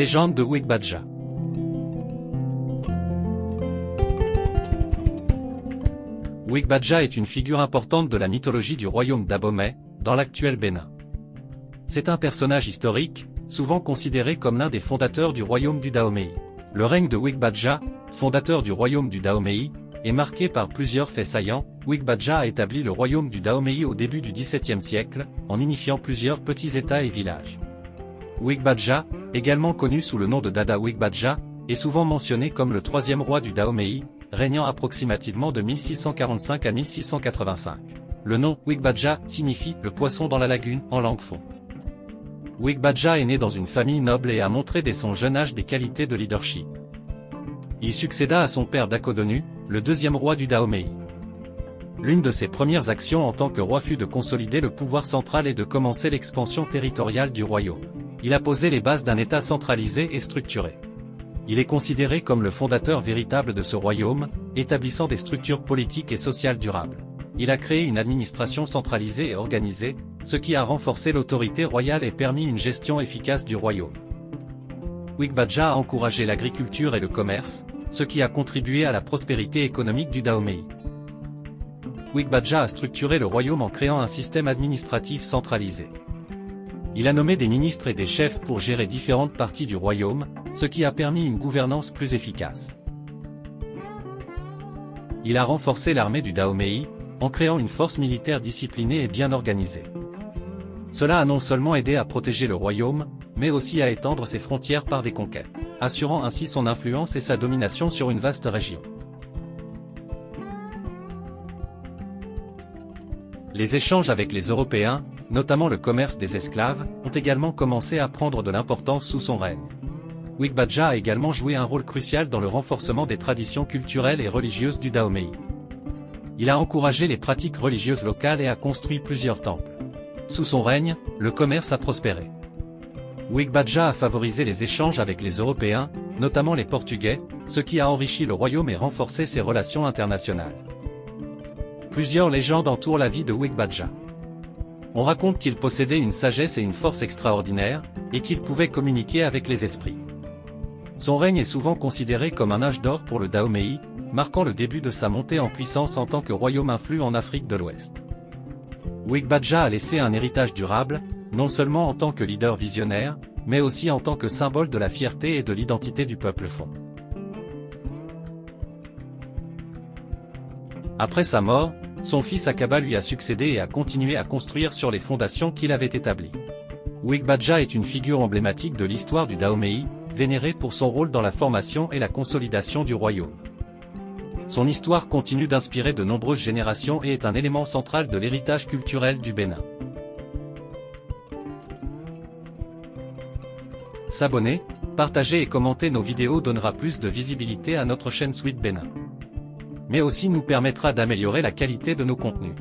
Légende de Ouigbadja. Ouigbadja est une figure importante de la mythologie du royaume d'Abomey, dans l'actuel Bénin. C'est un personnage historique, souvent considéré comme l'un des fondateurs du royaume du Dahomey. Le règne de Ouigbadja, fondateur du royaume du Dahomey, est marqué par plusieurs faits saillants. Ouigbadja a établi le royaume du Dahomey au début du XVIIe siècle, en unifiant plusieurs petits états et villages. Ouigbadja, également connu sous le nom de Dada Ouigbadja, est souvent mentionné comme le troisième roi du Dahomey, régnant approximativement de 1645 à 1685. Le nom Ouigbadja signifie « le poisson dans la lagune » en langue fon. Ouigbadja est né dans une famille noble et a montré dès son jeune âge des qualités de leadership. Il succéda à son père Dakodonu, le deuxième roi du Dahomey. L'une de ses premières actions en tant que roi fut de consolider le pouvoir central et de commencer l'expansion territoriale du royaume. Il a posé les bases d'un État centralisé et structuré. Il est considéré comme le fondateur véritable de ce royaume, établissant des structures politiques et sociales durables. Il a créé une administration centralisée et organisée, ce qui a renforcé l'autorité royale et permis une gestion efficace du royaume. Ouigbadja a encouragé l'agriculture et le commerce, ce qui a contribué à la prospérité économique du Dahomey. Ouigbadja a structuré le royaume en créant un système administratif centralisé. Il a nommé des ministres et des chefs pour gérer différentes parties du royaume, ce qui a permis une gouvernance plus efficace. Il a renforcé l'armée du Dahomey, en créant une force militaire disciplinée et bien organisée. Cela a non seulement aidé à protéger le royaume, mais aussi à étendre ses frontières par des conquêtes, assurant ainsi son influence et sa domination sur une vaste région. Les échanges avec les Européens, notamment le commerce des esclaves, ont également commencé à prendre de l'importance sous son règne. Ouigbadja a également joué un rôle crucial dans le renforcement des traditions culturelles et religieuses du Dahomey. Il a encouragé les pratiques religieuses locales et a construit plusieurs temples. Sous son règne, le commerce a prospéré. Ouigbadja a favorisé les échanges avec les Européens, notamment les Portugais, ce qui a enrichi le royaume et renforcé ses relations internationales. Plusieurs légendes entourent la vie de Ouigbadja. On raconte qu'il possédait une sagesse et une force extraordinaires, et qu'il pouvait communiquer avec les esprits. Son règne est souvent considéré comme un âge d'or pour le Dahomey, marquant le début de sa montée en puissance en tant que royaume influent en Afrique de l'Ouest. Ouigbadja a laissé un héritage durable, non seulement en tant que leader visionnaire, mais aussi en tant que symbole de la fierté et de l'identité du peuple fon. Après sa mort, son fils Akaba lui a succédé et a continué à construire sur les fondations qu'il avait établies. Ouigbadja est une figure emblématique de l'histoire du Dahomey, vénéré pour son rôle dans la formation et la consolidation du royaume. Son histoire continue d'inspirer de nombreuses générations et est un élément central de l'héritage culturel du Bénin. S'abonner, partager et commenter nos vidéos donnera plus de visibilité à notre chaîne Sweet Bénin, mais aussi nous permettra d'améliorer la qualité de nos contenus.